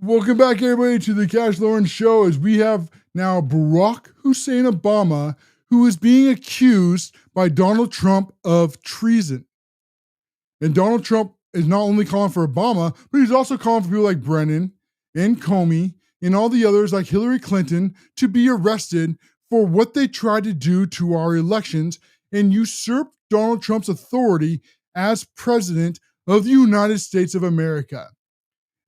Welcome back, everybody, to the CASHLOREN show. As we have now Barack Hussein Obama, who is being accused by Donald Trump of treason. And Donald Trump is not only calling for Obama, but he's also calling for people like Brennan and Comey and all the others like Hillary Clinton to be arrested for what they tried to do to our elections and usurp Donald Trump's authority as president of the United States of America.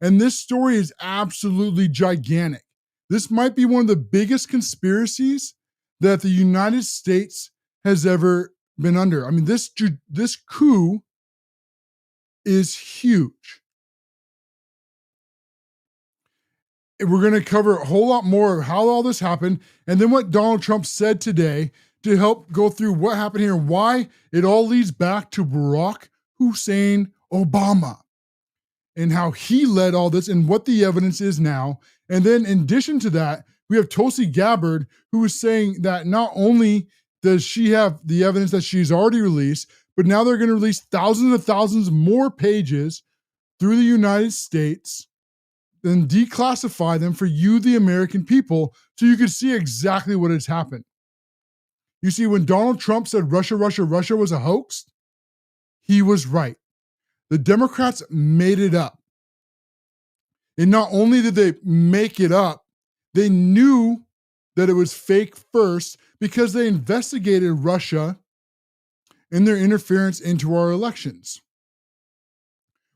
And this story is absolutely gigantic. This might be one of the biggest conspiracies that the United States has ever been under. I mean, this coup is huge. And we're going to cover a whole lot more of how all this happened and then what Donald Trump said today to help go through what happened here and why it all leads back to Barack Hussein Obama and how he led all this and what the evidence is now. And then in addition to that, we have Tulsi Gabbard, who is saying that not only does she have the evidence that she's already released, but now they're going to release thousands and thousands more pages through the United States and declassify them for you, the American people, so you can see exactly what has happened. You see, when Donald Trump said Russia was a hoax, he was right. The Democrats made it up. And not only did they make it up, they knew that it was fake first because they investigated Russia and their interference into our elections.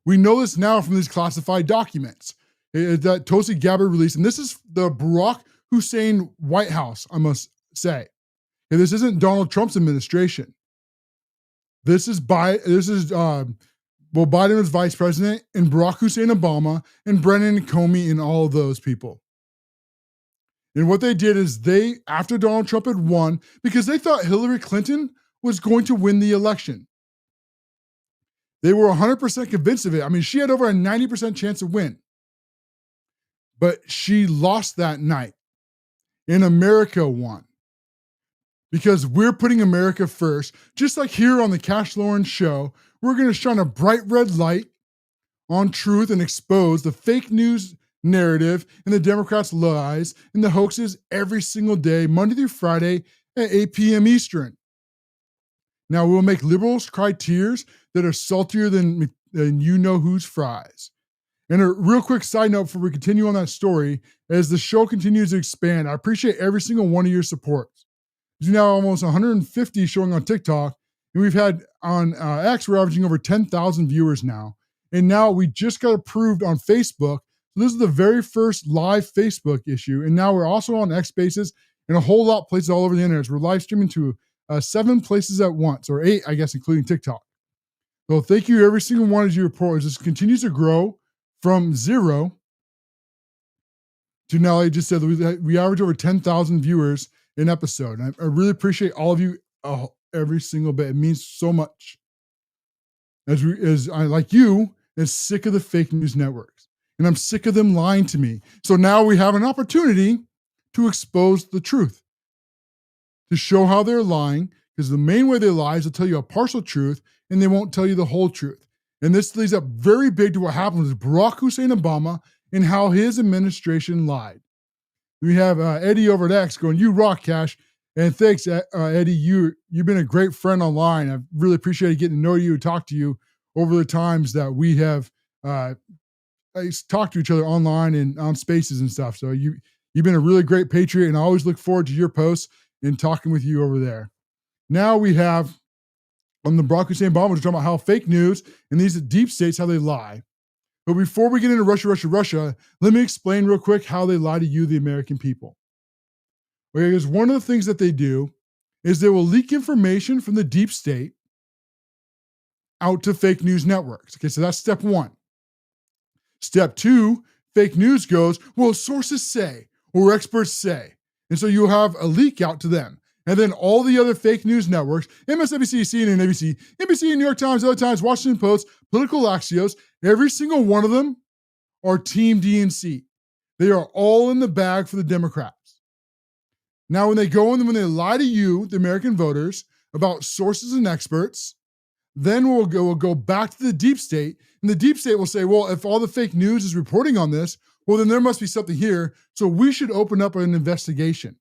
We know this now from these classified documents that Tulsi Gabbard released. And this is the Barack Hussein White House, I must say. And this isn't Donald Trump's administration. Biden was vice president, and Barack Hussein Obama, and Brennan and Comey, and all of those people. And what they did is after Donald Trump had won, because they thought Hillary Clinton was going to win the election. They were 100% convinced of it. I mean, she had over a 90% chance to win. But she lost that night, and America won. Because we're putting America first, just like here on the CASHLOREN show. We're going to shine a bright red light on truth and expose the fake news narrative and the Democrats' lies and the hoaxes every single day, Monday through Friday at 8 p.m. Eastern. Now, we'll make liberals cry tears that are saltier than you-know-who's fries. And a real quick side note before we continue on that story, as the show continues to expand, I appreciate every single one of your support. There's now almost 150 showing on TikTok. And we've had on X, we're averaging over 10,000 viewers now. And now we just got approved on Facebook. So this is the very first live Facebook issue. And now we're also on X Spaces and a whole lot of places all over the internet. So we're live streaming to 7 places at once, or 8, I guess, including TikTok. So thank you, every single one of you report. This continues to grow from 0 to now, I just said, we average over 10,000 viewers an episode. And I really appreciate all of you. Every single bit. It means so much. As I, like you, is sick of the fake news networks. And I'm sick of them lying to me. So now we have an opportunity to expose the truth, to show how they're lying, because the main way they lie is to tell you a partial truth, and they won't tell you the whole truth. And this leads up very big to what happened with Barack Hussein Obama and how his administration lied. We have Eddie over at X going, "You rock, Cash." And thanks, Eddie. You've been a great friend online. I've really appreciated getting to know you and talk to you over the times that we have talked to each other online and on Spaces and stuff. So you've been a really great Patriot, and I always look forward to your posts and talking with you over there. Now we have on the Barack Hussein Obama, we're talking about how fake news and these deep states, how they lie. But before we get into Russia, let me explain real quick how they lie to you, the American people. Okay, because one of the things that they do is they will leak information from the deep state out to fake news networks. Okay, so that's step 1. Step 2, fake news goes, well, sources say, or experts say. And so you'll have a leak out to them. And then all the other fake news networks, MSNBC, CNN, ABC, NBC, New York Times, other Times, Washington Post, Political Axios, every single one of them are Team DNC. They are all in the bag for the Democrats. Now, when they go in and when they lie to you, the American voters, about sources and experts, Then we'll go back to the deep state, and the deep state will say, well, if all the fake news is reporting on this, well, then there must be something here, so we should open up an investigation.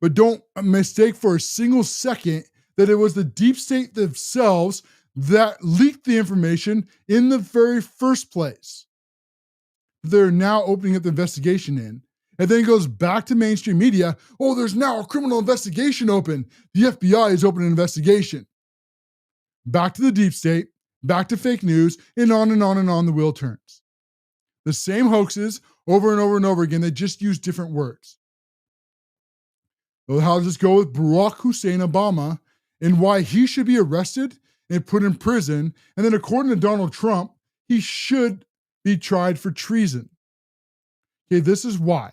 But don't mistake for a single second that it was the deep state themselves that leaked the information in the very first place. They're now opening up the investigation in. And then it goes back to mainstream media. Oh, there's now a criminal investigation open. The FBI is opening an investigation. Back to the deep state, back to fake news, and on and on and on the wheel turns. The same hoaxes over and over and over again. They just use different words. Well, I'll just go with Barack Hussein Obama and why he should be arrested and put in prison. And then according to Donald Trump, he should be tried for treason. Okay, this is why.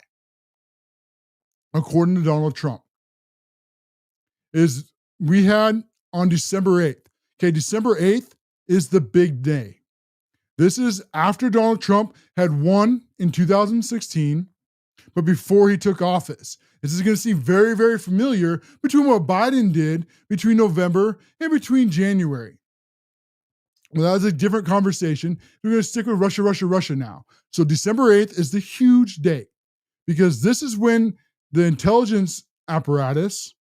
According to Donald Trump, is we had on December 8th. Okay, December 8th is the big day. This is after Donald Trump had won in 2016, but before he took office. This is going to seem very, very familiar between what Biden did between November and between January. Well, that was a different conversation. We're going to stick with Russia, Russia, Russia now. So December 8th is the huge day because this is when the intelligence apparatus,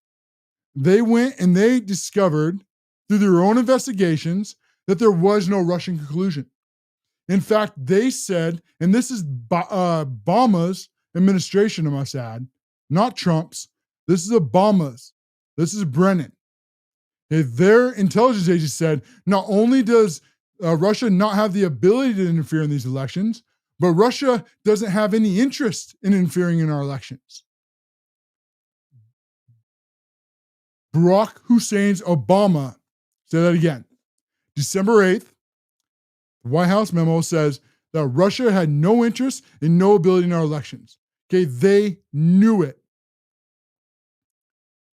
they went and they discovered through their own investigations that there was no Russian collusion. In fact, they said, and this is Obama's administration, I must add, not Trump's. This is Obama's. This is Brennan. Their intelligence agency said, not only does Russia not have the ability to interfere in these elections, but Russia doesn't have any interest in interfering in our elections. Barack Hussein's Obama, say that again, December 8th, the White House memo says that Russia had no interest and no ability in our elections. Okay, they knew it.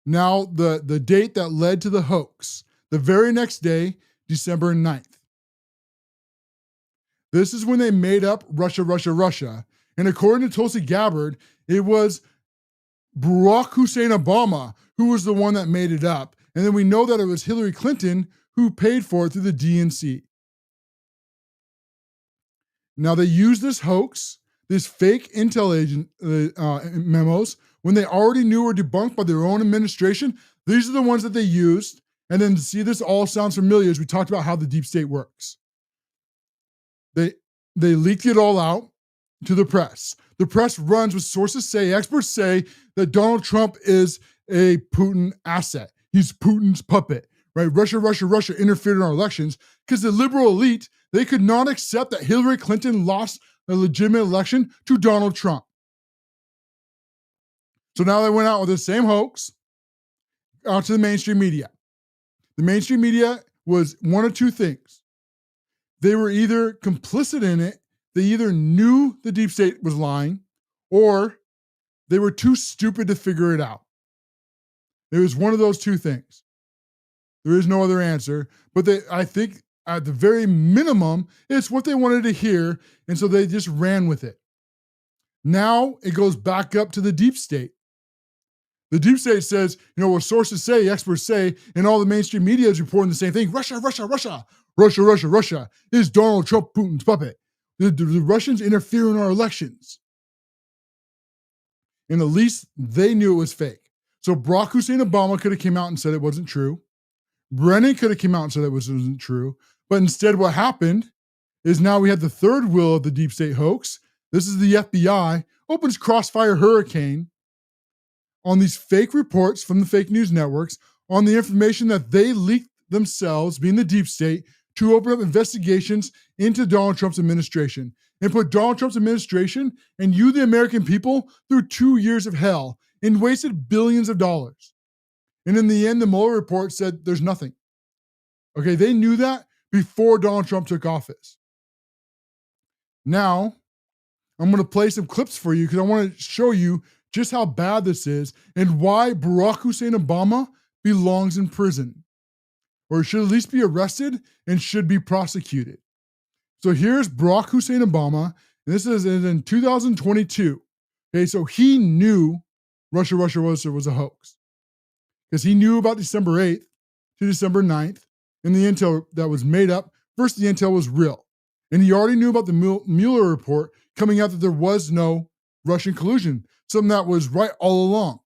Now, the date that led to the hoax, the very next day, December 9th. This is when they made up Russia, Russia, Russia. And according to Tulsi Gabbard, it was Barack Hussein Obama who was the one that made it up. And then we know that it was Hillary Clinton who paid for it through the DNC. Now, they used this hoax, this fake intel agent memos, when they already knew were debunked by their own administration. These are the ones that they used. And then to see this all sounds familiar as we talked about how the deep state works. They leaked it all out to the press. The press runs with sources say, experts say that Donald Trump is a Putin asset. He's Putin's puppet, right? Russia, Russia, Russia interfered in our elections because the liberal elite, they could not accept that Hillary Clinton lost a legitimate election to Donald Trump. So now they went out with the same hoax out to the mainstream media. The mainstream media was one of two things. They were either complicit in it, they either knew the deep state was lying, or they were too stupid to figure it out. It was one of those two things. There is no other answer, but I think at the very minimum, it's what they wanted to hear, and so they just ran with it. Now it goes back up to the deep state. The deep state says, what sources say, experts say, and all the mainstream media is reporting the same thing. Russia, Russia, Russia. Russia, Russia, Russia. Is Donald Trump Putin's puppet? The Russians interfere in our elections. And at least they knew it was fake. So Barack Hussein Obama could have came out and said it wasn't true. Brennan could have came out and said it wasn't true. But instead what happened is now we had the third wheel of the deep state hoax. This is the FBI, opens crossfire hurricane on these fake reports from the fake news networks on the information that they leaked themselves, being the deep state, to open up investigations into Donald Trump's administration and put Donald Trump's administration and you, the American people, through 2 years of hell and wasted billions of dollars. And in the end, the Mueller report said there's nothing. Okay, they knew that before Donald Trump took office. Now, I'm going to play some clips for you because I want to show you just how bad this is and why Barack Hussein Obama belongs in prison, or should at least be arrested and should be prosecuted. So here's Barack Hussein Obama, and this is in 2022. Okay, so he knew Russia, Russia, Russia was a hoax because he knew about December 8th, to December 9th, and the intel that was made up versus the intel was real. And he already knew about the Mueller report coming out that there was no Russian collusion, something that was right all along.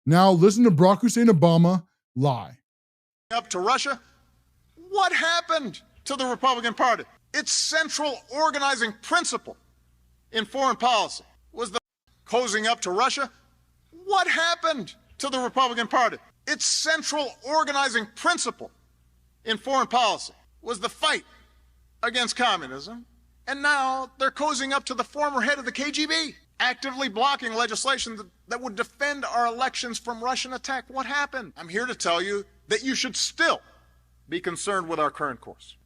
Now listen to Barack Hussein Obama lie. Up to Russia, what happened to the Republican Party? Its central organizing principle in foreign policy was the cozying up to Russia. What happened to the Republican Party? Its central organizing principle in foreign policy was the fight against communism. And now they're cozying up to the former head of the KGB, actively blocking legislation that would defend our elections from Russian attack. What happened? I'm here to tell you that you should still be concerned with our current course.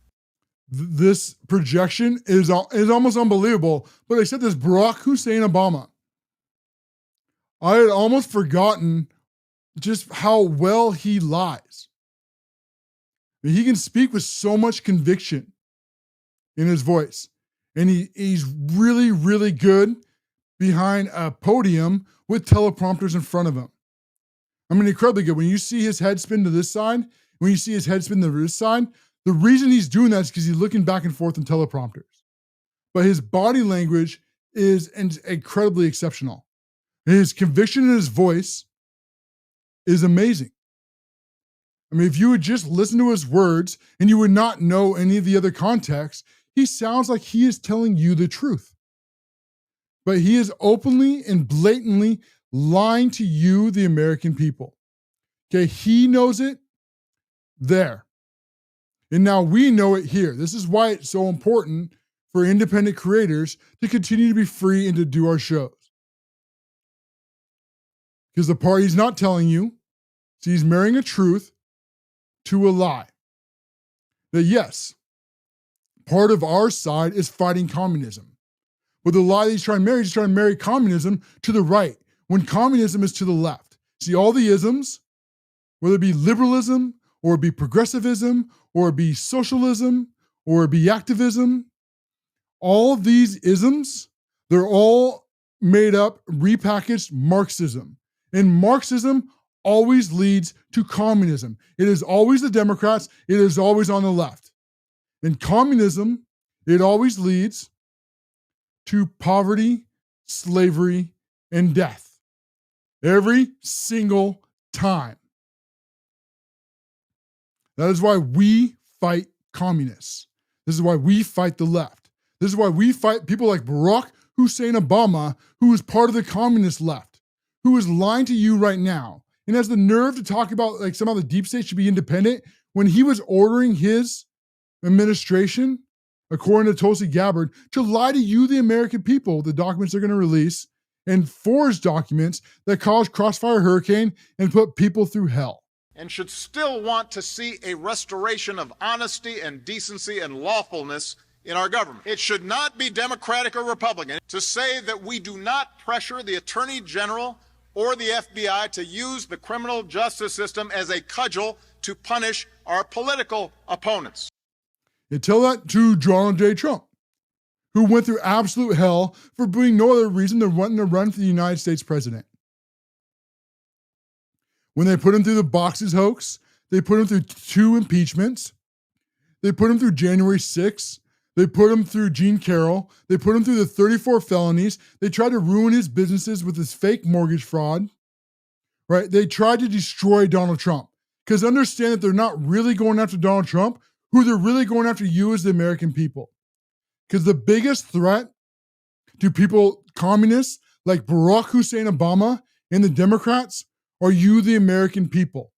This projection is almost unbelievable, but I said this Barack Hussein Obama. I had almost forgotten just how well he lies. He can speak with so much conviction in his voice, and he's really, really good behind a podium with teleprompters in front of him. I mean, incredibly good. When you see his head spin to this side, when you see his head spin to this side, the reason he's doing that is because he's looking back and forth in teleprompters. But his body language is incredibly exceptional. His conviction in his voice is amazing. I mean, if you would just listen to his words and you would not know any of the other context, he sounds like he is telling you the truth. But he is openly and blatantly lying to you, the American people. Okay, he knows it there. And now we know it here. This is why it's so important for independent creators to continue to be free and to do our shows. Because the part he's not telling you, so he's marrying a truth to a lie. That yes, part of our side is fighting communism. But the lie that he's trying to marry communism to the right, when communism is to the left. See, all the isms, whether it be liberalism, or it be progressivism, or it be socialism, or it be activism, all of these isms, they're all made up, repackaged Marxism. And Marxism always leads to communism. It is always the Democrats, it is always on the left. In communism, it always leads to poverty, slavery, and death. Every single time. That is why we fight communists. This is why we fight the left. This is why we fight people like Barack Hussein Obama, who is part of the communist left, who is lying to you right now and has the nerve to talk about like somehow the deep state should be independent when he was ordering his administration, according to Tulsi Gabbard, to lie to you, the American people, the documents they're going to release, and forged documents that caused Crossfire Hurricane and put people through hell. And should still want to see a restoration of honesty and decency and lawfulness in our government. It should not be Democratic or Republican to say that we do not pressure the Attorney General or the FBI to use the criminal justice system as a cudgel to punish our political opponents. You tell that to Donald J. Trump, who went through absolute hell for being no other reason than wanting to run for the United States president. When they put him through the boxes hoax, they put him through 2 impeachments. They put him through January 6th. They put him through Gene Carroll. They put him through the 34 felonies. They tried to ruin his businesses with his fake mortgage fraud, right? They tried to destroy Donald Trump. Because understand that they're not really going after Donald Trump. Who they're really going after you as the American people. Because the biggest threat to people, communists like Barack Hussein Obama and the Democrats, are you, the American people.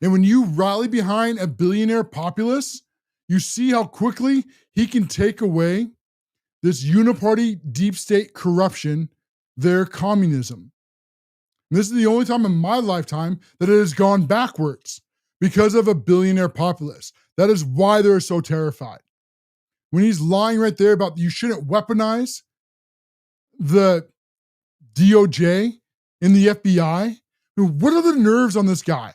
And when you rally behind a billionaire populace, you see how quickly he can take away this uniparty deep state corruption, their communism. And this is the only time in my lifetime that it has gone backwards because of a billionaire populace. That is why they're so terrified. When he's lying right there about you shouldn't weaponize the DOJ and the FBI, what are the nerves on this guy?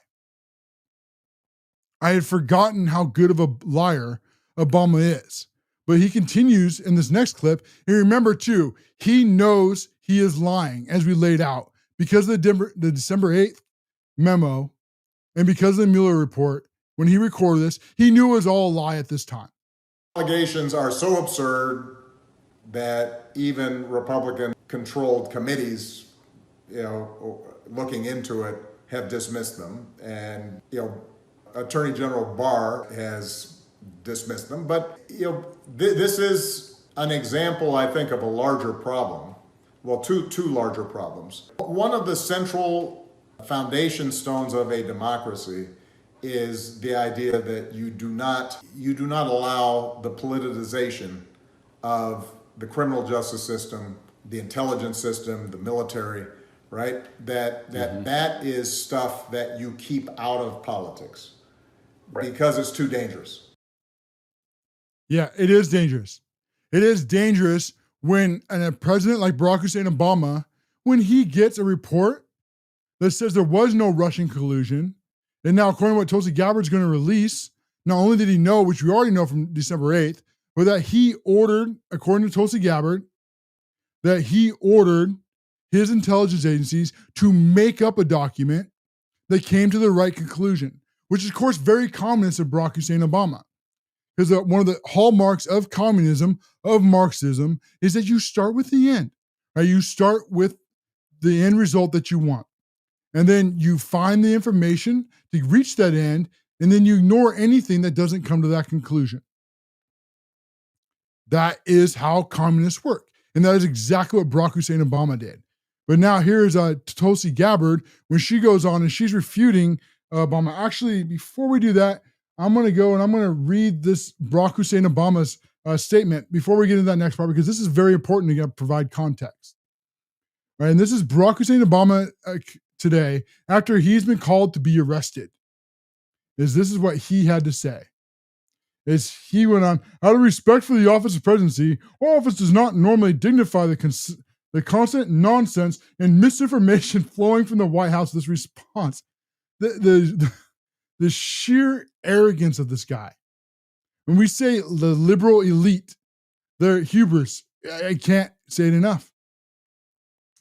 I had forgotten how good of a liar Obama is. But he continues in this next clip. And remember, too, he knows he is lying, as we laid out, because of the December 8th memo And because of the Mueller report, when he recorded this, he knew it was all a lie at this time. Allegations are so absurd that even Republican-controlled committees, looking into it, have dismissed them. And, Attorney General Barr has dismissed them. But, this is an example, I think, of a larger problem. Well, two larger problems. One of the central foundation stones of a democracy is the idea that you do not allow the politicization of the criminal justice system, the intelligence system, the military, right? That is stuff that you keep out of politics, right? Because it's too dangerous. Yeah, it is dangerous. It is dangerous when a president like Barack Hussein Obama, when he gets a report that says there was no Russian collusion, and now, according to what Tulsi Gabbard is going to release, not only did he know, which we already know from December 8th, but that he ordered, according to Tulsi Gabbard, that he ordered his intelligence agencies to make up a document that came to the right conclusion, which is, of course, very communist of Barack Hussein Obama. Because one of the hallmarks of communism, of Marxism, is that you start with the end. Right? You start with the end result that you want. And then you find the information to reach that end, and then you ignore anything that doesn't come to that conclusion. That is how communists work. And that is exactly what Barack Hussein Obama did. But now here's Tulsi Gabbard, when she goes on and she's refuting Obama. Actually, before we do that, I'm going to go and I'm going to read this Barack Hussein Obama's statement before we get into that next part, because this is very important to provide context. Right, and this is Barack Hussein Obama today, after he's been called to be arrested. This is what he had to say. He went on, out of respect for the office of presidency, our office does not normally dignify the constant nonsense and misinformation flowing from the White House. This response, the sheer arrogance of this guy. When we say the liberal elite, their hubris, I can't say it enough.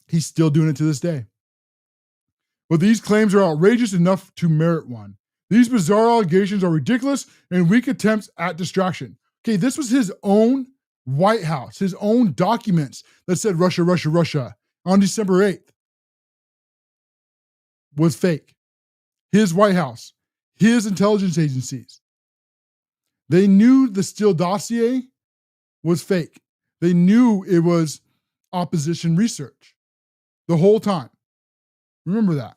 He's still doing it to this day. But these claims are outrageous enough to merit one. These bizarre allegations are ridiculous and weak attempts at distraction. Okay, this was his own White House, his own documents that said Russia, Russia, Russia on December 8th was fake. His White House, his intelligence agencies. They knew the Steele dossier was fake. They knew it was opposition research the whole time. Remember that.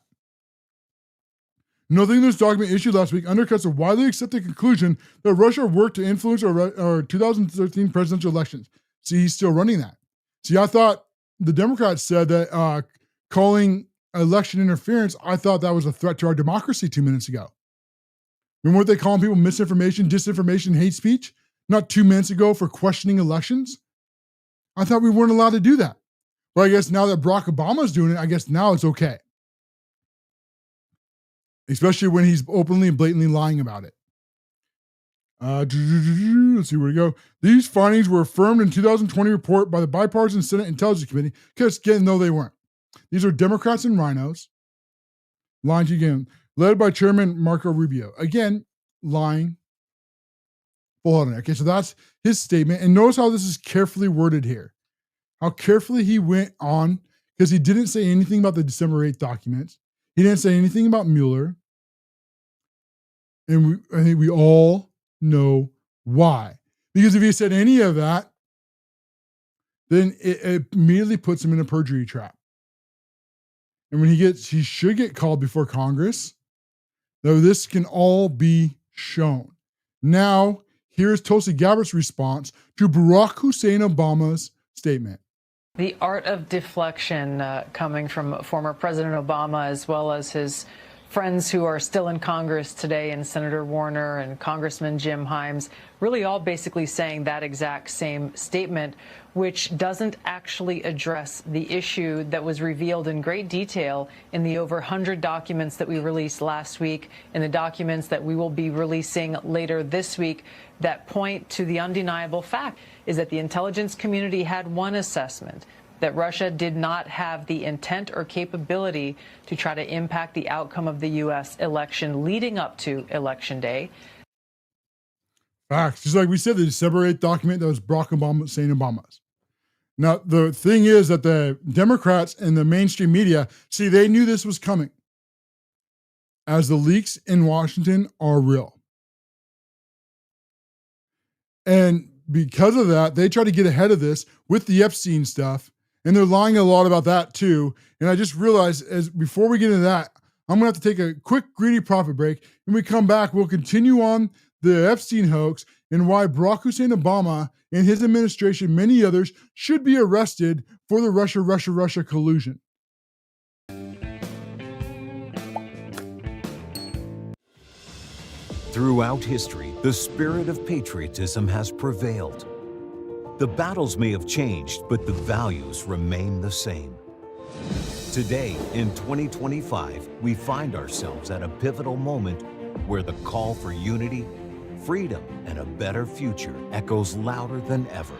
Nothing in this document issued last week undercuts a widely accepted conclusion that Russia worked to influence our 2013 presidential elections. See, he's still running that. See, I thought the Democrats said that calling election interference, I thought that was a threat to our democracy 2 minutes ago. Remember what they calling people misinformation, disinformation, hate speech? Not 2 minutes ago for questioning elections? I thought we weren't allowed to do that. But I guess now that Barack Obama's doing it, I guess now it's okay. Especially when he's openly and blatantly lying about it. Let's see where we go. These findings were affirmed in 2020 report by the Bipartisan Senate Intelligence Committee, because again, no, they weren't. These are Democrats and rhinos, lying to you again, led by Chairman Marco Rubio. Again, lying. Full on. Okay, so that's his statement. And notice how this is carefully worded here. How carefully he went on, because he didn't say anything about the December 8th documents. He didn't say anything about Mueller. And I think we all know why. Because if he said any of that, then it immediately puts him in a perjury trap. And when he should get called before Congress, though this can all be shown. Now, here's Tulsi Gabbard's response to Barack Hussein Obama's statement. The art of deflection coming from former President Obama, as well as his friends who are still in Congress today, and Senator Warner and Congressman Jim Himes, really all basically saying that exact same statement, which doesn't actually address the issue that was revealed in great detail in the over 100 documents that we released last week, and the documents that we will be releasing later this week, that point to the undeniable fact is that the intelligence community had one assessment. that Russia did not have the intent or capability to try to impact the outcome of the U.S. election leading up to Election Day. Facts. Just like we said, the December 8th document that was Barack Obama saying Obama's. Now, the thing is that the Democrats and the mainstream media, see, they knew this was coming, as the leaks in Washington are real. And because of that, they try to get ahead of this with the Epstein stuff, and they're lying a lot about that too. And I just realized, as before we get into that, I'm going to have to take a quick greedy profit break. When we come back, we'll continue on the Epstein hoax and why Barack Hussein Obama and his administration, many others, should be arrested for the Russia collusion. Throughout history, the spirit of patriotism has prevailed. The battles may have changed, but the values remain the same. Today, in 2025, we find ourselves at a pivotal moment where the call for unity, freedom, and a better future echoes louder than ever.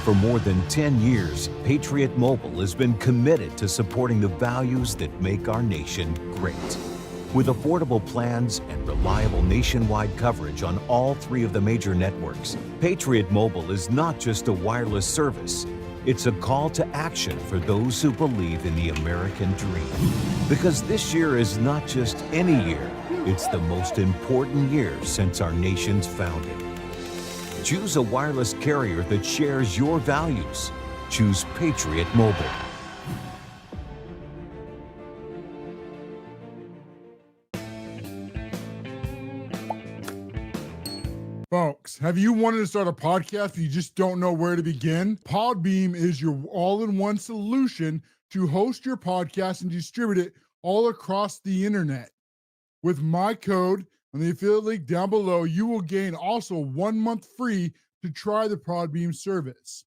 For more than 10 years, Patriot Mobile has been committed to supporting the values that make our nation great. With affordable plans and reliable nationwide coverage on all 3 of the major networks, Patriot Mobile is not just a wireless service. It's a call to action for those who believe in the American dream. Because this year is not just any year, it's the most important year since our nation's founding. Choose a wireless carrier that shares your values. Choose Patriot Mobile. Folks, have you wanted to start a podcast but you just don't know where to begin? Podbeam is your all-in-one solution to host your podcast and distribute it all across the internet. With my code on the affiliate link down below, you will gain also 1 month free to try the Podbeam service.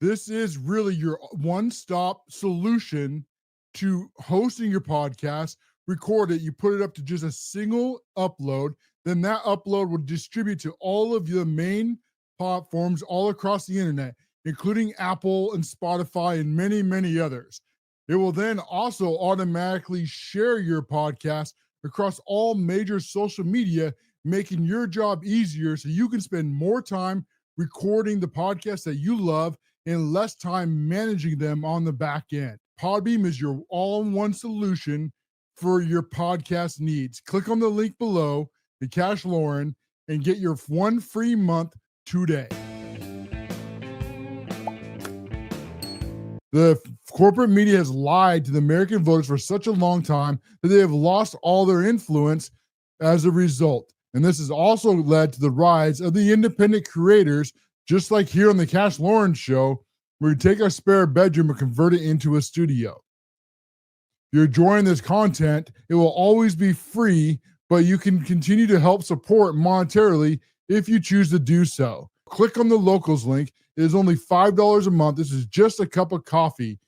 This is really your one-stop solution to hosting your podcast. Record it, you put it up to just a single upload. Then that upload will distribute to all of the main platforms all across the internet, including Apple and Spotify and many, many others. It will then also automatically share your podcast across all major social media, making your job easier so you can spend more time recording the podcasts that you love and less time managing them on the back end. Podbeam is your all-in-one solution for your podcast needs. Click on the link below, the CASHLOREN, and get your 1 free month today. The corporate media has lied to the American voters for such a long time that they have lost all their influence as a result. And this has also led to the rise of the independent creators, just like here on the CASHLOREN show, where we take our spare bedroom and convert it into a studio. If you're enjoying this content, it will always be free, but you can continue to help support monetarily if you choose to do so. Click on the locals link. It is only $5 a month. This is just a cup of coffee.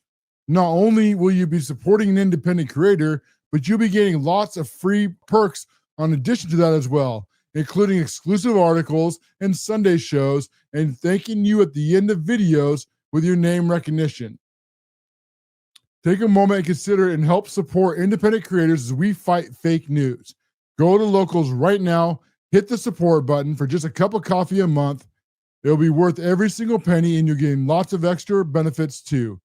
Not only will you be supporting an independent creator, but you'll be getting lots of free perks in addition to that as well, including exclusive articles and Sunday shows, and thanking you at the end of videos with your name recognition. Take a moment and consider and help support independent creators as we fight fake news. Go to locals right now, hit the support button for just a cup of coffee a month. It'll be worth every single penny, and you're getting lots of extra benefits too.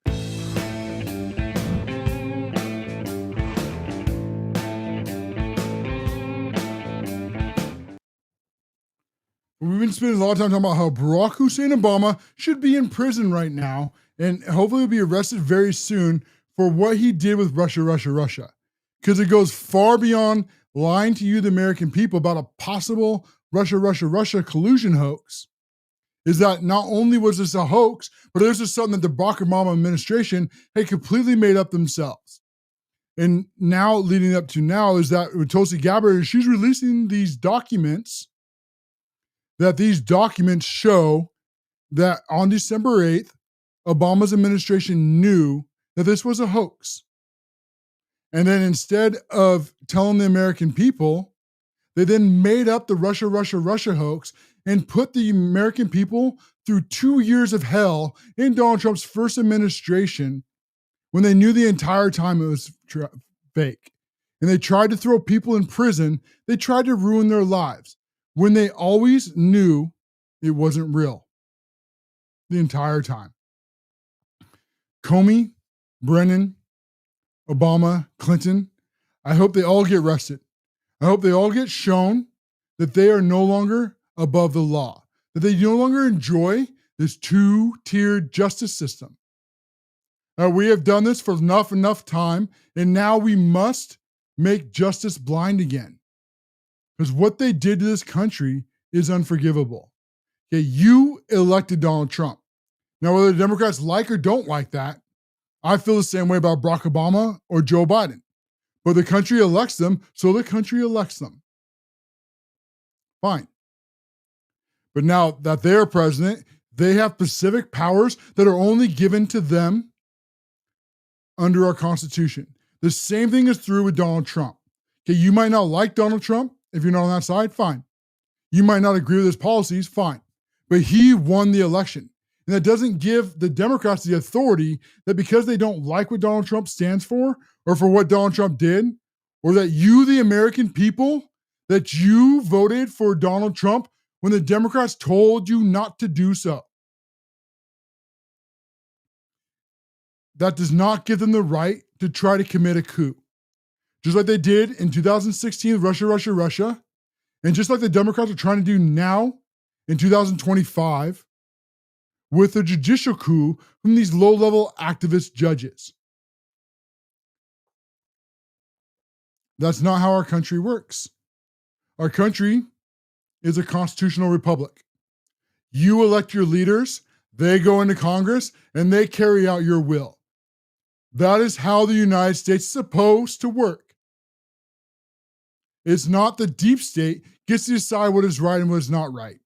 We've been spending a lot of time talking about how Barack Hussein Obama should be in prison right now, and hopefully will be arrested very soon for what he did with Russia. Because it goes far beyond lying to you, the American people, about a possible Russia collusion hoax. Is that not only was this a hoax, but this is something that the Barack Obama administration had completely made up themselves. And now, leading up to now, is that with Tulsi Gabbard, she's releasing these documents, that these documents show that on December 8th, Obama's administration knew that this was a hoax. And then instead of telling the American people, they then made up the Russia hoax and put the American people through 2 years of hell in Donald Trump's first administration when they knew the entire time it was fake. And they tried to throw people in prison. They tried to ruin their lives when they always knew it wasn't real the entire time. Comey, Brennan, Obama, Clinton, I hope they all get arrested. I hope they all get shown that they are no longer above the law, that they no longer enjoy this two-tiered justice system. We have done this for enough time, and now we must make justice blind again. Because what they did to this country is unforgivable. Okay, you elected Donald Trump. Now, whether the Democrats like or don't like that, I feel the same way about Barack Obama or Joe Biden. But the country elects them, so the country elects them. Fine. But now that they're president, they have specific powers that are only given to them under our Constitution. The same thing is true with Donald Trump. Okay, you might not like Donald Trump. If you're not on that side, fine. You might not agree with his policies, fine. But he won the election. And that doesn't give the Democrats the authority that because they don't like what Donald Trump stands for or for what Donald Trump did, or that you, the American people, that you voted for Donald Trump when the Democrats told you not to do so. That does not give them the right to try to commit a coup. Just like they did in 2016, Russia. And just like the Democrats are trying to do now in 2025 with a judicial coup from these low-level activist judges. That's not how our country works. Our country is a constitutional republic. You elect your leaders, they go into Congress, and they carry out your will. That is how the United States is supposed to work. It's not the deep state gets to decide what is right and what is not right.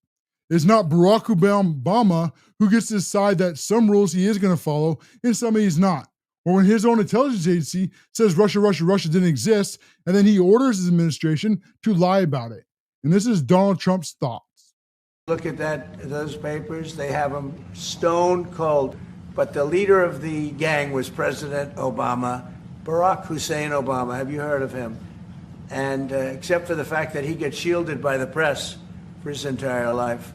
It's not Barack Obama who gets to decide that some rules he is going to follow and some he's not. Or when his own intelligence agency says Russia didn't exist, and then he orders his administration to lie about it. And this is Donald Trump's thoughts. Look at those papers. They have them stone cold. But the leader of the gang was President Obama, Barack Hussein Obama. Have you heard of him? And except for the fact that he gets shielded by the press for his entire life.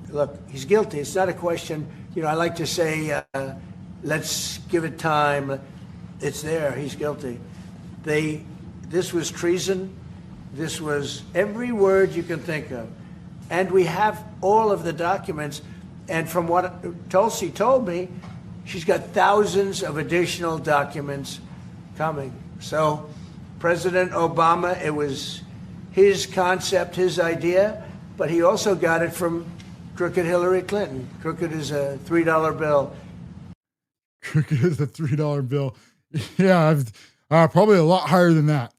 Look, he's guilty. It's not a question. I like to say, let's give it time. It's there. He's guilty. This was treason. This was every word you can think of. And we have all of the documents. And from what Tulsi told me, she's got thousands of additional documents coming. So President Obama, it was his concept, his idea, but he also got it from crooked Hillary Clinton. Crooked is a $3 bill. Crooked is a $3 bill. Yeah, probably a lot higher than that.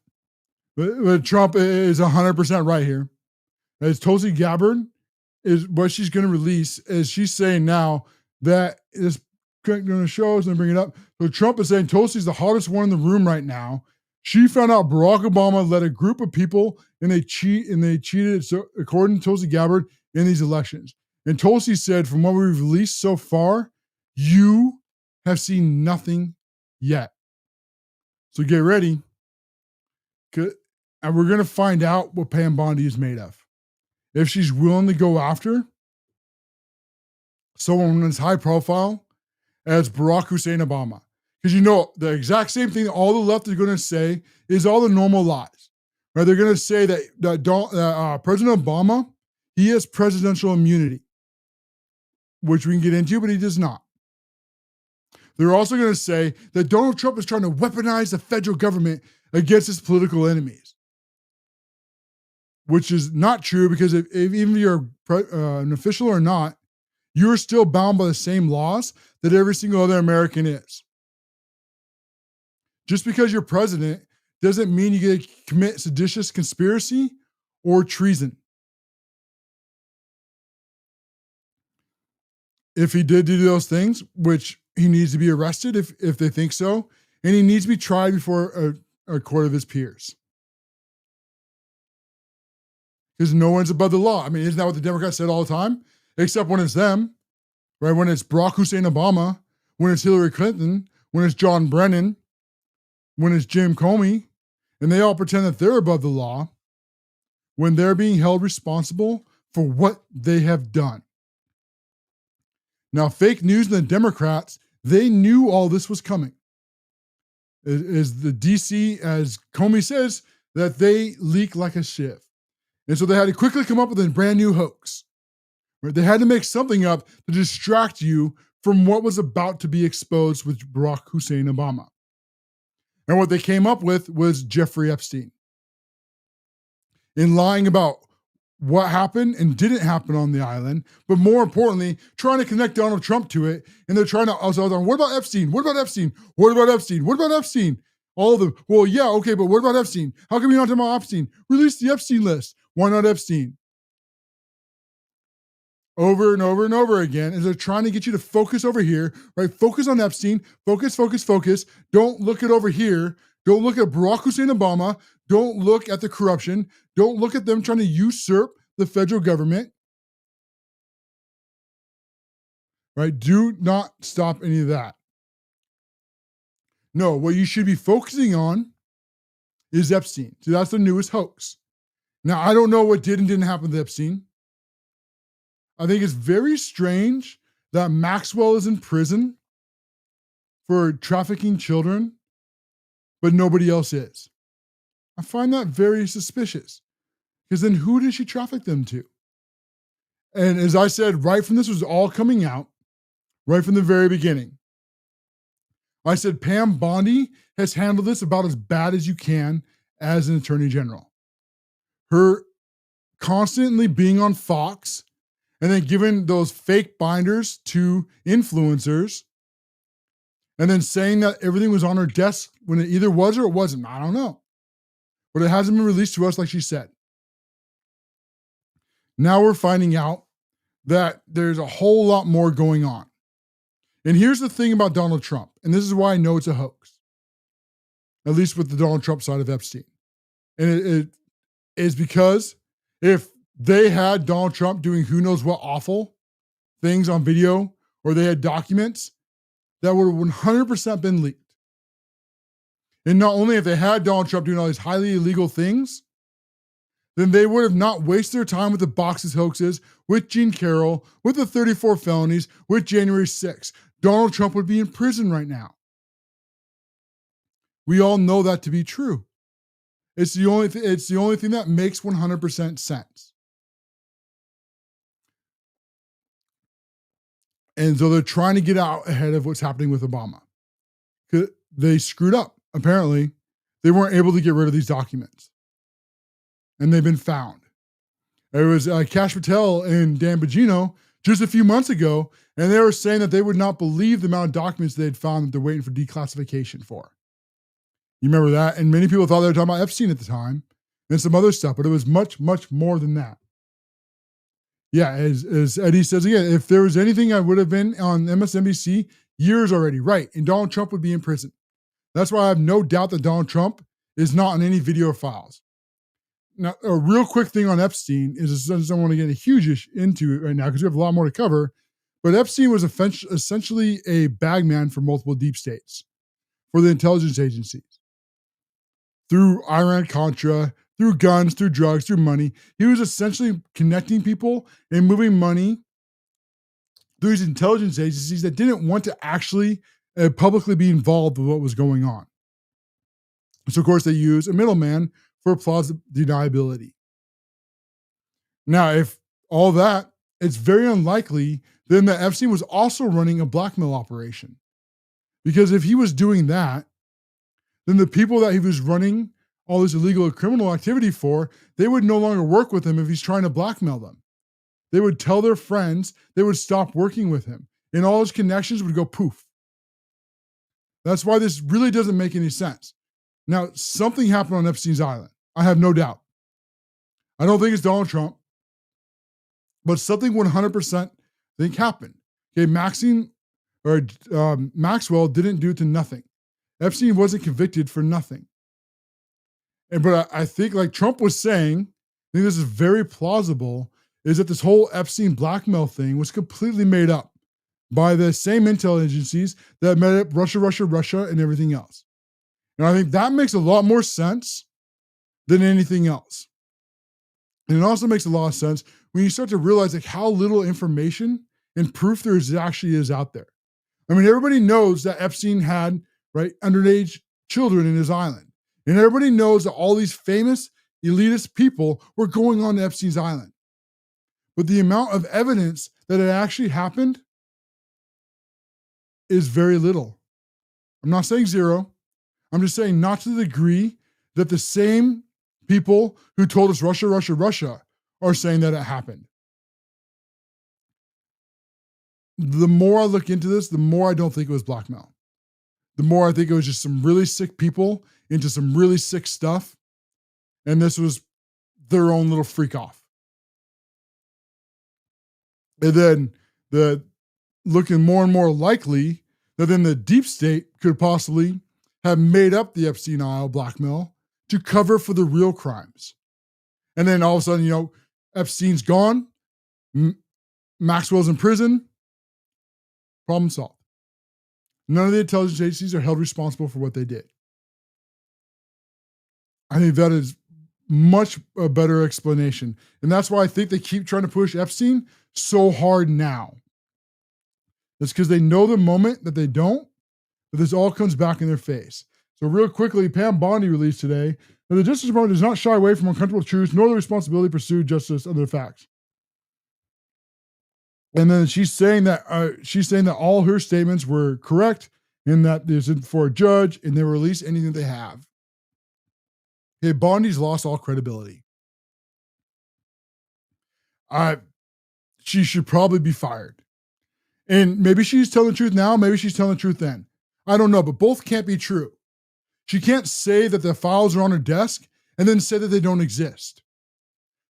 But Trump is 100% right here. As Tulsi Gabbard is what she's going to release, is she's saying now that this going to show us and bring it up. So Trump is saying Tulsi's the hottest one in the room right now. She found out Barack Obama led a group of people and they cheated, so according to Tulsi Gabbard, in these elections. And Tulsi said, from what we've released so far, you have seen nothing yet. So get ready. And we're going to find out what Pam Bondi is made of. If she's willing to go after someone as high profile as Barack Hussein Obama. Because the exact same thing all the left is going to say is all the normal lies. Right? They're going to say that President Obama, he has presidential immunity, which we can get into, but he does not. They're also going to say that Donald Trump is trying to weaponize the federal government against his political enemies, which is not true, because if even if you're an official or not, you're still bound by the same laws that every single other American is. Just because you're president doesn't mean you get to commit seditious conspiracy or treason. If he did do those things, which he needs to be arrested if they think so, and he needs to be tried before a court of his peers. Because no one's above the law. I mean, isn't that what the Democrats said all the time? Except when it's them. right? When it's Barack Hussein Obama, when it's Hillary Clinton, when it's John Brennan, when it's Jim Comey, and they all pretend that they're above the law when they're being held responsible for what they have done. Now, fake news and the Democrats, they knew all this was coming. It is the DC, as Comey says, that they leak like a sieve. And so they had to quickly come up with a brand new hoax. Right? They had to make something up to distract you from what was about to be exposed with Barack Hussein Obama. And what they came up with was Jeffrey Epstein. In lying about what happened and didn't happen on the island, but more importantly, trying to connect Donald Trump to it. And they're trying to also, what about Epstein? What about Epstein? What about Epstein? What about Epstein? All of them. Well, yeah, okay, but what about Epstein? How come you're not talking about Epstein? Release the Epstein list. Why not Epstein? Over and over and over again, as they're trying to get you to focus over here, right? Focus on Epstein. Focus, focus, focus. Don't look at over here. Don't look at Barack Hussein Obama. Don't look at the corruption. Don't look at them trying to usurp the federal government. Right? Do not stop any of that. No, what you should be focusing on is Epstein. So that's the newest hoax. Now, I don't know what did and didn't happen to Epstein. I think it's very strange that Maxwell is in prison for trafficking children, but nobody else is. I find that very suspicious, because then who did she traffic them to? And as I said, right from this was all coming out, right from the very beginning, I said Pam Bondi has handled this about as bad as you can as an attorney general. Her constantly being on Fox and then giving those fake binders to influencers and then saying that everything was on her desk when it either was or it wasn't. I don't know. But it hasn't been released to us like she said. Now we're finding out that there's a whole lot more going on. And here's the thing about Donald Trump, and this is why I know it's a hoax, at least with the Donald Trump side of Epstein. And it is because if they had Donald Trump doing who knows what awful things on video, or they had documents, that would have 100% been leaked. And not only if they had Donald Trump doing all these highly illegal things, then they would have not wasted their time with the boxes hoaxes, with Jean Carroll, with the 34 felonies, with January 6th. Donald Trump would be in prison right now. We all know that to be true. It's the only thing that makes 100% sense. And so they're trying to get out ahead of what's happening with Obama. They screwed up. Apparently, they weren't able to get rid of these documents. And they've been found. It was Kash Patel and Dan Bongino just a few months ago, and they were saying that they would not believe the amount of documents they had found that they're waiting for declassification for. You remember that? And many people thought they were talking about Epstein at the time and some other stuff, but it was much, much more than that. Yeah, as Eddie says again, if there was anything, I would have been on MSNBC years already. Right, and Donald Trump would be in prison. That's why I have no doubt that Donald Trump is not on any video files. Now, a real quick thing on Epstein is, I don't want to get huge into it right now because we have a lot more to cover, but Epstein was essentially a bagman for multiple deep states, for the intelligence agencies. Through Iran-Contra, through guns, through drugs, through money. He was essentially connecting people and moving money through these intelligence agencies that didn't want to actually publicly be involved with what was going on. So, of course, they use a middleman for plausible deniability. Now, if all that, it's very unlikely then that Epstein was also running a blackmail operation. Because if he was doing that, then the people that he was running all this illegal or criminal activity for, they would no longer work with him if he's trying to blackmail them. They would tell their friends, they would stop working with him, and all his connections would go poof. That's why this really doesn't make any sense. Now, something happened on Epstein's Island. I have no doubt. I don't think it's Donald Trump, but something 100% think happened. Okay, Maxwell didn't do it to nothing. Epstein wasn't convicted for nothing. But I think, like Trump was saying, I think this is very plausible, is that this whole Epstein blackmail thing was completely made up by the same intel agencies that made up Russia, Russia, Russia, and everything else. And I think that makes a lot more sense than anything else. And it also makes a lot of sense when you start to realize like how little information and proof there actually is out there. I mean, everybody knows that Epstein had, right, underage children in his island. And everybody knows that all these famous elitist people were going on to Epstein's island. But the amount of evidence that it actually happened is very little. I'm not saying zero. I'm just saying not to the degree that the same people who told us Russia, Russia, Russia are saying that it happened. The more I look into this, the more I don't think it was blackmail. The more I think it was just some really sick people into some really sick stuff. And this was their own little freak off. And then the looking more and more likely that then the deep state could possibly have made up the Epstein Isle blackmail to cover for the real crimes. And then all of a sudden, Epstein's gone. Maxwell's in prison. Problem solved. None of the intelligence agencies are held responsible for what they did. I think that is much a better explanation. And that's why I think they keep trying to push Epstein so hard now. It's because they know the moment that they don't, that this all comes back in their face. So real quickly, Pam Bondi released today that the Justice Department does not shy away from uncomfortable truths nor the responsibility to pursue justice under the facts. And then she's saying that all her statements were correct and that this is for a judge and they will release anything they have. Okay, Bondi's lost all credibility. She should probably be fired. And maybe she's telling the truth now, maybe she's telling the truth then. I don't know, but both can't be true. She can't say that the files are on her desk and then say that they don't exist.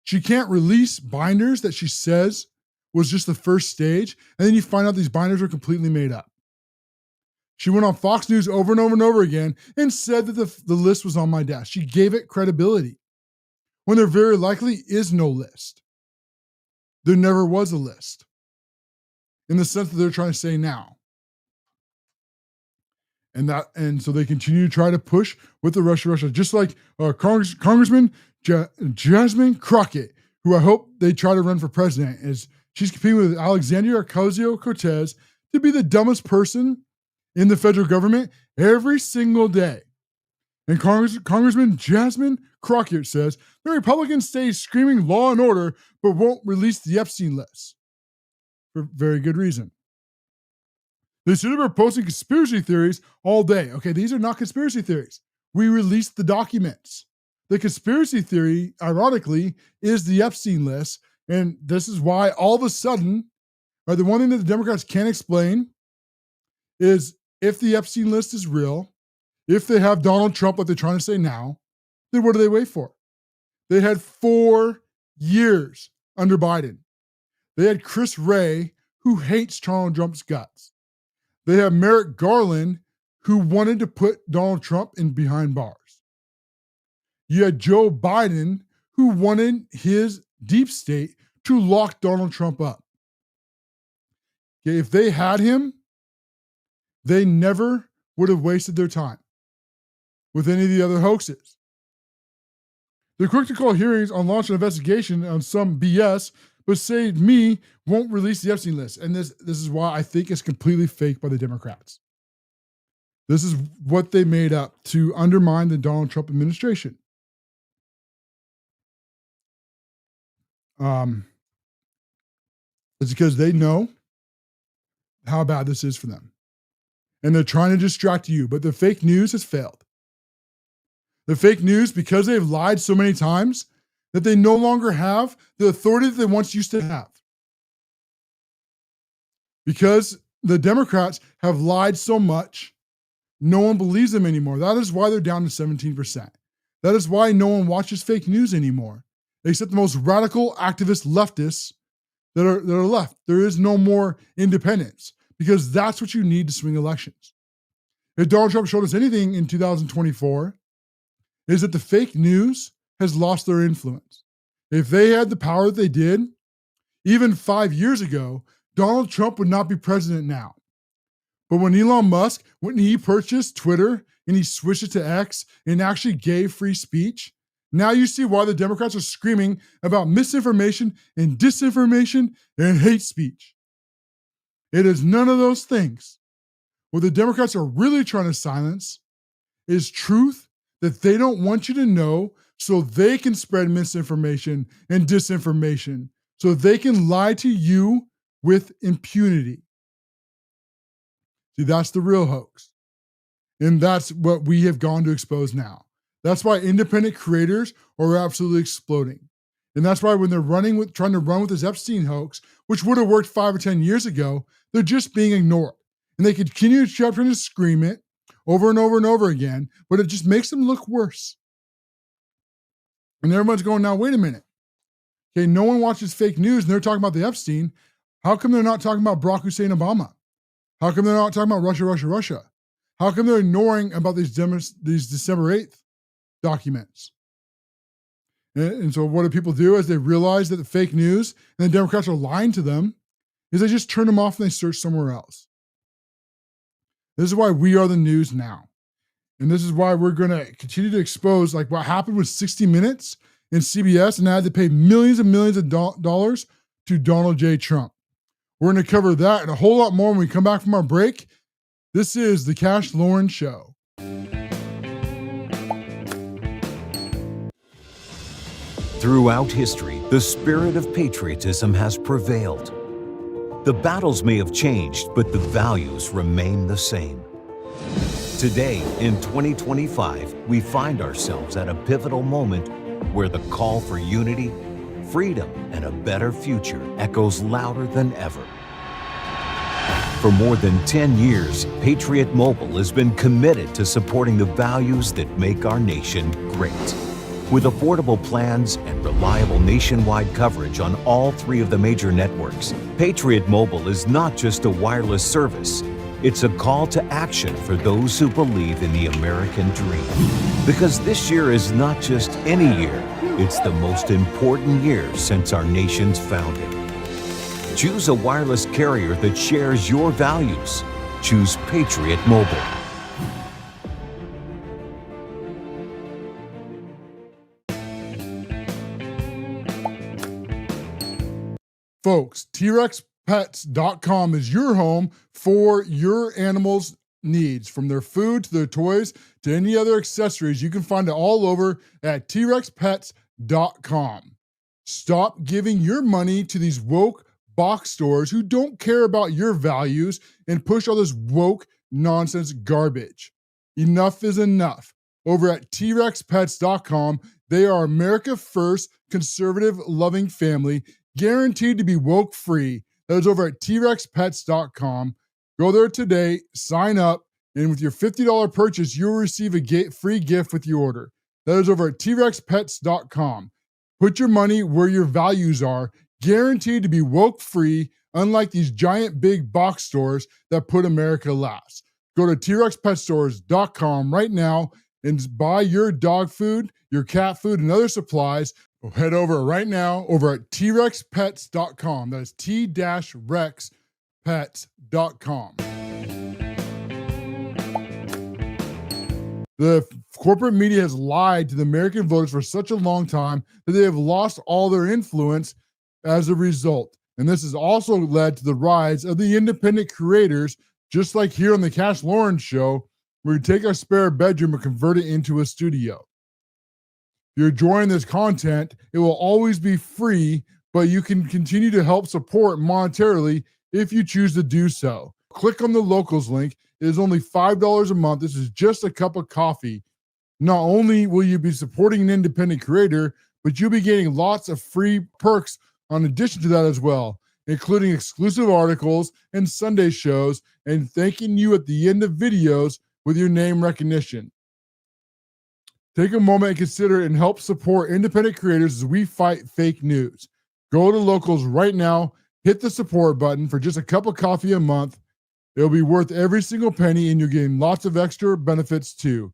She can't release binders that she says was just the first stage, and then you find out these binders are completely made up. She went on Fox News over and over and over again and said that the list was on my desk. She gave it credibility when there very likely is no list. There never was a list in the sense that they're trying to say now. And so they continue to try to push with the Russia, just like Congressman Jasmine Crockett, who I hope they try to run for president, as she's competing with Alexandria Ocasio-Cortez to be the dumbest person in the federal government every single day. And Congressman Jasmine Crockett says the Republicans stay screaming law and order, but won't release the Epstein list for very good reason. They should have been posting conspiracy theories all day. Okay, these are not conspiracy theories. We released the documents. The conspiracy theory, ironically, is the Epstein list. And this is why all of a sudden, or the one thing that the Democrats can't explain is if the Epstein list is real, if they have Donald Trump, like they're trying to say now, then what do they wait for? They had 4 years under Biden. They had Chris Wray, who hates Donald Trump's guts. They have Merrick Garland, who wanted to put Donald Trump in behind bars. You had Joe Biden, who wanted his deep state to lock Donald Trump up. Okay, if they had him, they never would have wasted their time with any of the other hoaxes. They're quick to call hearings on launch an investigation on some BS, but say me won't release the Epstein list. And this is why I think it's completely fake by the Democrats. This is what they made up to undermine the Donald Trump administration. It's because they know how bad this is for them. And they're trying to distract you, but the fake news has failed. The fake news, because they've lied so many times, that they no longer have the authority that they once used to have. Because the Democrats have lied so much, no one believes them anymore. That is why they're down to 17%. That is why no one watches fake news anymore, except the most radical activist leftists that are left. There is no more independence, because that's what you need to swing elections. If Donald Trump showed us anything in 2024, is that the fake news has lost their influence. If they had the power that they did, even 5 years ago, Donald Trump would not be president now. But when Elon Musk, when he purchased Twitter and he switched it to X and actually gave free speech, now you see why the Democrats are screaming about misinformation and disinformation and hate speech. It is none of those things. What the Democrats are really trying to silence is truth that they don't want you to know so they can spread misinformation and disinformation, so they can lie to you with impunity. See, that's the real hoax. And that's what we have gone to expose now. That's why independent creators are absolutely exploding. And that's why when they're trying to run with this Epstein hoax, which would have worked 5 or 10 years ago, they're just being ignored. And they continue to try to scream it over and over and over again, but it just makes them look worse. And everyone's going, now, wait a minute. Okay, no one watches fake news and they're talking about the Epstein. How come they're not talking about Barack Hussein Obama? How come they're not talking about Russia? How come they're ignoring about these December 8th documents? And so what do people do as they realize that the fake news and the Democrats are lying to them is they just turn them off and they search somewhere else. This is why we are the news now. And this is why we're going to continue to expose like what happened with 60 Minutes and CBS, and I had to pay millions and millions of dollars to Donald J. Trump. We're going to cover that and a whole lot more when we come back from our break. This is the CASHLOREN Show. Throughout history, the spirit of patriotism has prevailed. The battles may have changed, but the values remain the same. Today, in 2025, we find ourselves at a pivotal moment where the call for unity, freedom, and a better future echoes louder than ever. For more than 10 years, Patriot Mobile has been committed to supporting the values that make our nation great. With affordable plans and reliable nationwide coverage on all 3 of the major networks, Patriot Mobile is not just a wireless service. It's a call to action for those who believe in the American dream. Because this year is not just any year, it's the most important year since our nation's founding. Choose a wireless carrier that shares your values. Choose Patriot Mobile. Folks, TRexPets.com is your home for your animals' needs, from their food to their toys to any other accessories. You can find it all over at TRexPets.com. Stop giving your money to these woke box stores who don't care about your values and push all this woke nonsense garbage. Enough is enough. Over at TRexPets.com, they are America First, conservative, loving family, guaranteed to be woke free. That is over at TRexPets.com. Go there today, sign up, and with your $50 purchase, you'll receive a free gift with your order. That is over at TRexPets.com. Put your money where your values are, guaranteed to be woke free, unlike these giant big box stores that put America last. Go to TRexPetStores.com right now and buy your dog food, your cat food, and other supplies. Head over right now over at TRexPets.com. That is T-Rex.Pets.com. The corporate media has lied to the American voters for such a long time that they have lost all their influence as a result. And this has also led to the rise of the independent creators, just like here on the CASHLOREN Show, where we take our spare bedroom and convert it into a studio. If you're enjoying this content, it will always be free, but you can continue to help support monetarily if you choose to do so. Click on the locals link. It is only $5 a month. This is just a cup of coffee. Not only will you be supporting an independent creator, but you'll be getting lots of free perks in addition to that as well, including exclusive articles and Sunday shows, and thanking you at the end of videos with your name recognition. Take a moment and consider and help support independent creators as we fight fake news. Go to locals right now, hit the support button for just a cup of coffee a month. It'll be worth every single penny, and you're getting lots of extra benefits too.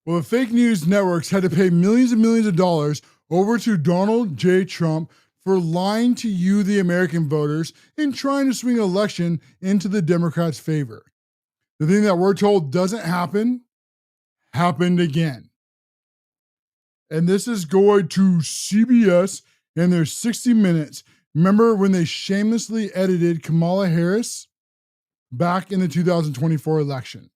Well, the fake news networks had to pay millions and millions of dollars over to Donald J. Trump for lying to you, the American voters, and trying to swing an election into the Democrats' favor. The thing that we're told doesn't happen happened again. And this is going to CBS and their 60 Minutes. Remember when they shamelessly edited Kamala Harris back in the 2024 election?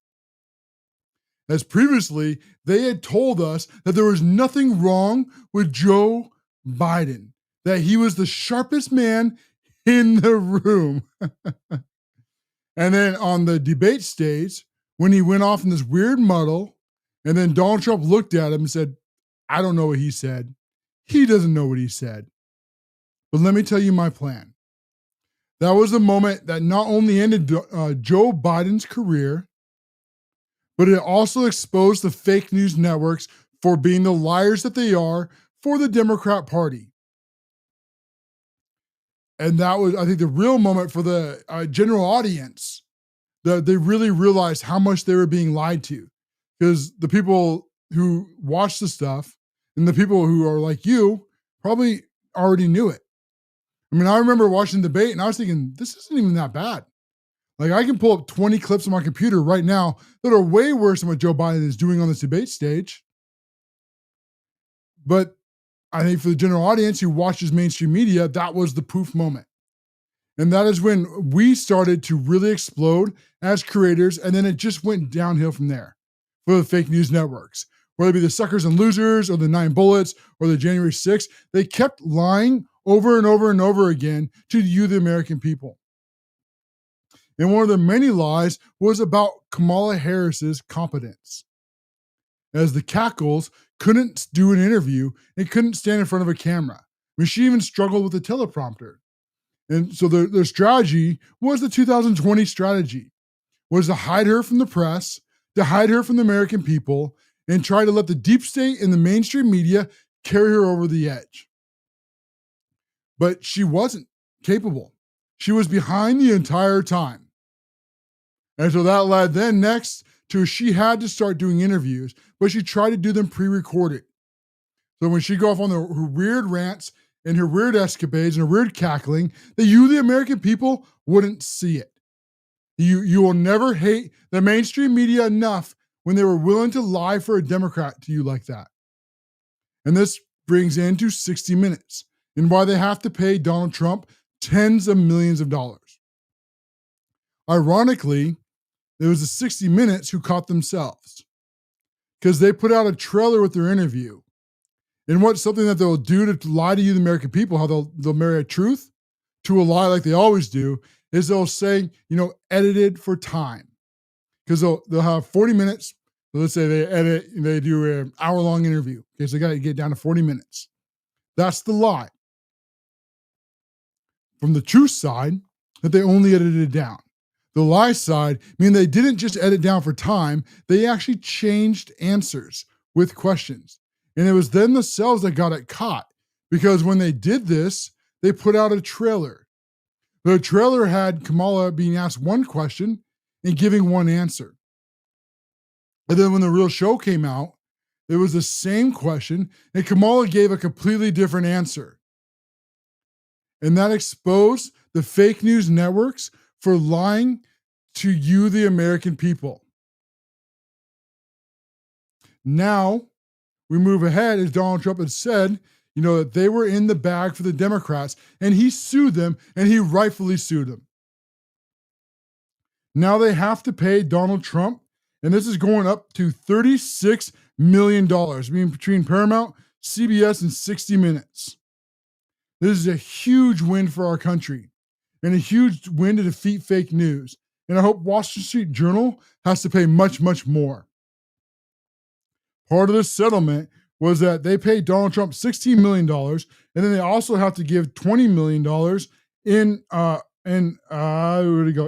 As previously, they had told us that there was nothing wrong with Joe Biden, that he was the sharpest man in the room. And then on the debate stage, when he went off in this weird muddle, and then Donald Trump looked at him and said, I don't know what he said. He doesn't know what he said. But let me tell you my plan. That was the moment that not only ended Joe Biden's career, but it also exposed the fake news networks for being the liars that they are for the Democrat Party. And that was, I think, the real moment for the general audience, that they really realized how much they were being lied to. Because the people who watch the stuff and the people who are like you probably already knew it. I mean, I remember watching the debate and I was thinking, this isn't even that bad. Like, I can pull up 20 clips on my computer right now that are way worse than what Joe Biden is doing on this debate stage. But I think for the general audience who watches mainstream media, that was the poof moment. And that is when we started to really explode as creators, and then it just went downhill from there for the fake news networks. Whether it be the Suckers and Losers or the 9 Bullets or the January 6th, they kept lying over and over and over again to you, the American people. And one of the many lies was about Kamala Harris's competence, as the cackles couldn't do an interview and couldn't stand in front of a camera. I mean, she even struggled with the teleprompter. And so their strategy was the 2020 strategy, was to hide her from the press, to hide her from the American people, and try to let the deep state and the mainstream media carry her over the edge. But she wasn't capable. She was behind the entire time. And so that led then next to she had to start doing interviews, but she tried to do them pre-recorded. So when she'd go off on her weird rants and her weird escapades and her weird cackling, that you, the American people, wouldn't see it. You will never hate the mainstream media enough when they were willing to lie for a Democrat to you like that. And this brings into 60 Minutes and why they have to pay Donald Trump tens of millions of dollars. Ironically, it was the 60 Minutes who caught themselves because they put out a trailer with their interview. And what's something that they'll do to lie to you, the American people, how they'll marry a truth to a lie like they always do, is they'll say, edited for time. Because they'll have 40 minutes. So let's say they do an hour-long interview. Okay, so they got to get down to 40 minutes. That's the lie. From the truth side, that they only edited it down. The lie side, meaning they didn't just edit down for time, they actually changed answers with questions. And it was then themselves that got it caught, because when they did this, they put out a trailer. The trailer had Kamala being asked one question and giving one answer. And then when the real show came out, it was the same question and Kamala gave a completely different answer. And that exposed the fake news networks for lying to you, the American people. Now, we move ahead, as Donald Trump had said, that they were in the bag for the Democrats, and he sued them, and he rightfully sued them. Now they have to pay Donald Trump, and this is going up to $36 million, between Paramount, CBS, and 60 Minutes. This is a huge win for our country, and a huge win to defeat fake news. And I hope Washington Street Journal has to pay much, much more. Part of this settlement was that they paid Donald Trump $16 million, and then they also have to give $20 million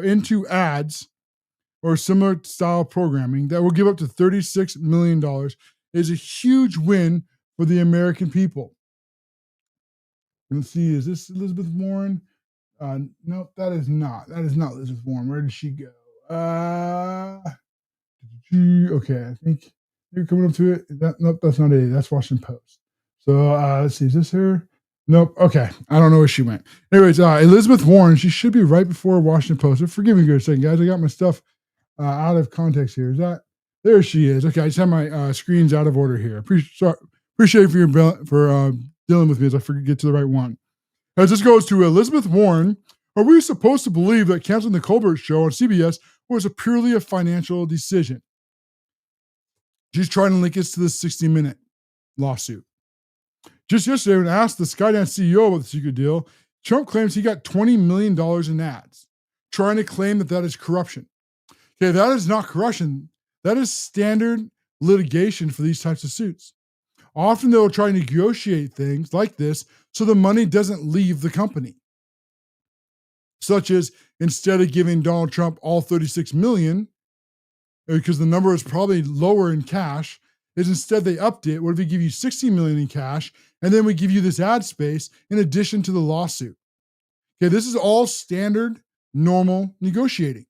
into ads or similar style programming that will give up to $36 million. It is a huge win for the American people. Let's see, is this Elizabeth Warren? No, that is not. That is not Elizabeth Warren. Where did she go? Okay, I think You're coming up to it. Nope, that's not it. That's Washington Post. So let's see. Is this her? Nope. Okay. I don't know where she went. Anyways, Elizabeth Warren, she should be right before Washington Post. So forgive me for a second, guys. I got my stuff out of context here. Is that? There she is. Okay. I just have my screens out of order here. Appreciate for dealing with me as I get to the right one. As this goes to Elizabeth Warren, are we supposed to believe that canceling the Colbert Show on CBS was purely a financial decision? She's trying to link us to the 60-minute lawsuit. Just yesterday, when asked the Skydance CEO about the secret deal, Trump claims he got $20 million in ads, trying to claim that is corruption. Okay, that is not corruption. That is standard litigation for these types of suits. Often they'll try to negotiate things like this so the money doesn't leave the company. Such as instead of giving Donald Trump all $36 million, because the number is probably lower in cash, is instead they upped it. What if we give you $60 million in cash, and then we give you this ad space in addition to the lawsuit? Okay, this is all standard, normal negotiating.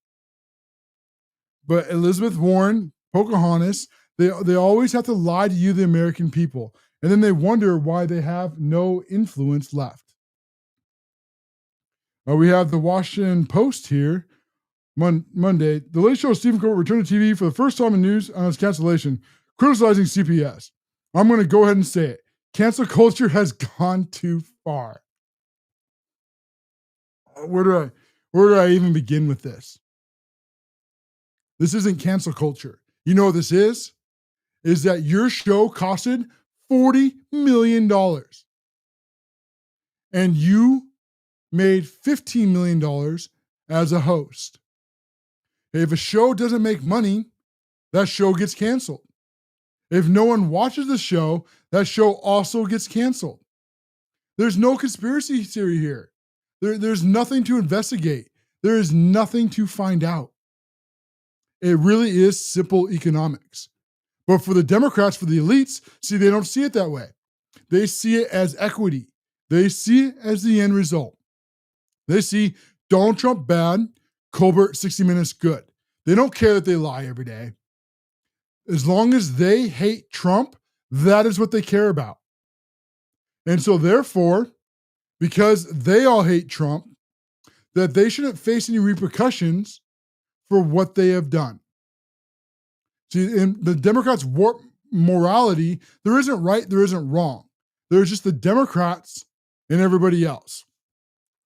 But Elizabeth Warren, Pocahontas, they always have to lie to you, the American people, and then they wonder why they have no influence left. We have the Washington Post here. Monday, the Late Show Stephen Colbert returned to TV for the first time in news on his cancellation, criticizing CPS. I'm going to go ahead and say it. Cancel culture has gone too far. Where do I even begin with this? This isn't cancel culture. You know what this is? Is that your show costed $40 million. And you made $15 million as a host. If a show doesn't make money, that show gets canceled. If no one watches the show, that show also gets canceled. There's no conspiracy theory here. There's nothing to investigate. There is nothing to find out. It really is simple economics. But for the Democrats, for the elites, see, they don't see it that way. They see it as equity. They see it as the end result. They see Donald Trump bad, Colbert 60 Minutes good. They don't care that they lie every day. As long as they hate Trump, that is what they care about. And so therefore, because they all hate Trump, that they shouldn't face any repercussions for what they have done. See, in the Democrats' warped morality, there isn't right, there isn't wrong. There's just the Democrats and everybody else.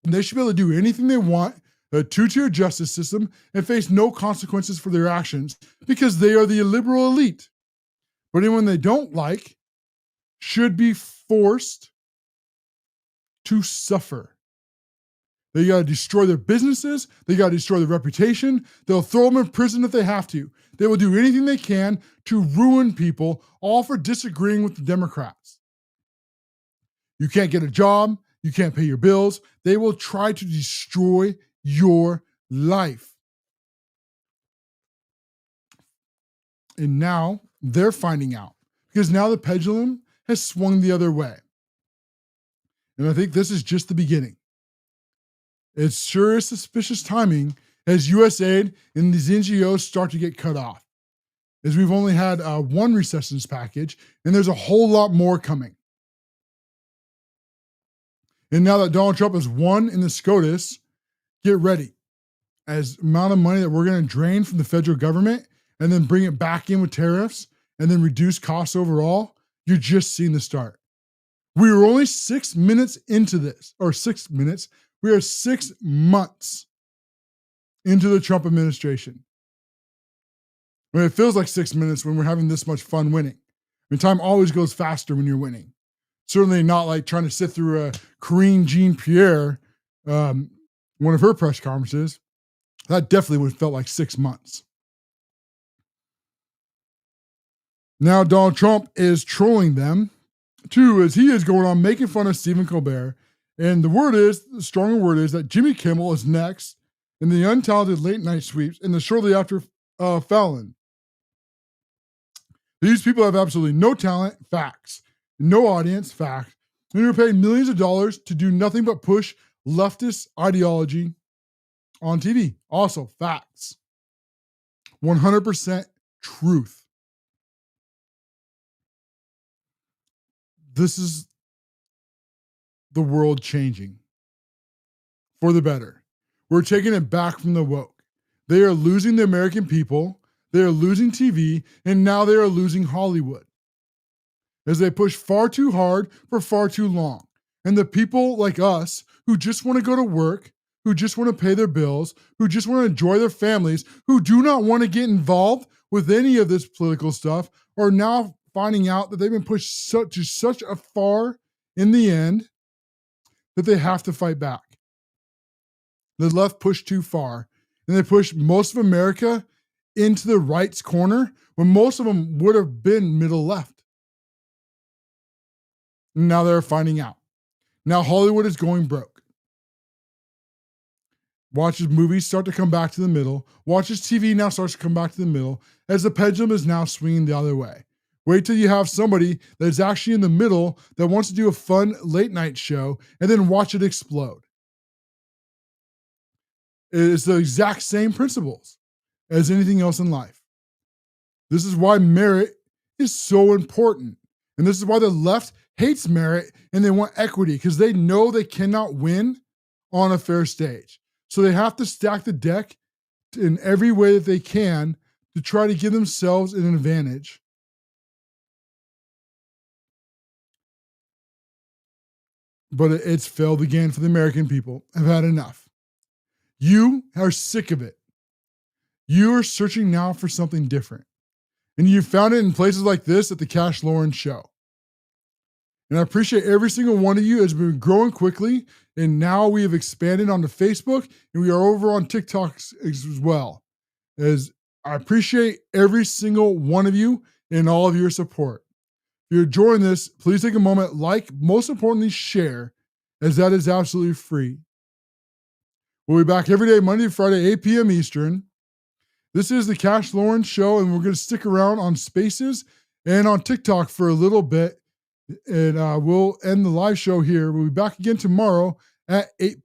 And they should be able to do anything they want, a two-tier justice system, and face no consequences for their actions because they are the liberal elite. But anyone they don't like should be forced to suffer. They got to destroy their businesses. They got to destroy their reputation. They'll throw them in prison if they have to. They will do anything they can to ruin people, all for disagreeing with the Democrats. You can't get a job. You can't pay your bills. They will try to destroy your life. And now they're finding out because now the pendulum has swung the other way. And I think this is just the beginning. It sure is suspicious timing as USAID and these NGOs start to get cut off. As we've only had one recessions package, and there's a whole lot more coming. And now that Donald Trump has won in the SCOTUS, get ready. As amount of money that we're going to drain from the federal government and then bring it back in with tariffs and then reduce costs overall, you're just seeing the start. We were only 6 minutes into this, or 6 minutes. We are 6 months into the Trump administration. I mean, it feels like 6 minutes when we're having this much fun winning. I mean, time always goes faster when you're winning. Certainly not like trying to sit through a Karine Jean-Pierre, one of her press conferences. That definitely would have felt like 6 months. Now Donald Trump is trolling them, too, as he is going on making fun of Stephen Colbert. And the stronger word is that Jimmy Kimmel is next in the untalented late night sweeps and the shortly after Fallon. These people have absolutely no talent, facts. No audience, fact. And they're paid millions of dollars to do nothing but push leftist ideology on TV. Also, facts. 100% truth. this is the world changing for the better. We're taking it back from the woke. They are losing the American people, they are losing TV, and now they are losing Hollywood as they push far too hard for far too long. And the people like us who just want to go to work, who just want to pay their bills, who just want to enjoy their families, who do not want to get involved with any of this political stuff, are now finding out that they've been pushed to such a far in the end that they have to fight back. The left pushed too far, and they pushed most of America into the right's corner when most of them would have been middle left. And now they're finding out. Now Hollywood is going broke. Watch as movies start to come back to the middle. Watch as TV now starts to come back to the middle as the pendulum is now swinging the other way. Wait till you have somebody that's actually in the middle that wants to do a fun late night show and then watch it explode. It's the exact same principles as anything else in life. This is why merit is so important. And this is why the left hates merit and they want equity, because they know they cannot win on a fair stage. So they have to stack the deck in every way that they can to try to give themselves an advantage. But it's failed again for the American people. I've had enough. You are sick of it. You are searching now for something different. And you found it in places like this at the CASHLOREN show. And I appreciate every single one of you. It's been growing quickly. And now we have expanded onto Facebook and we are over on TikTok as well. As I appreciate every single one of you and all of your support. If you're enjoying this, please take a moment, like, most importantly, share, as that is absolutely free. We'll be back every day, Monday to Friday, 8 p.m. Eastern. This is the CASHLOREN show, and we're going to stick around on Spaces and on TikTok for a little bit. And we'll end the live show here. We'll be back again tomorrow at 8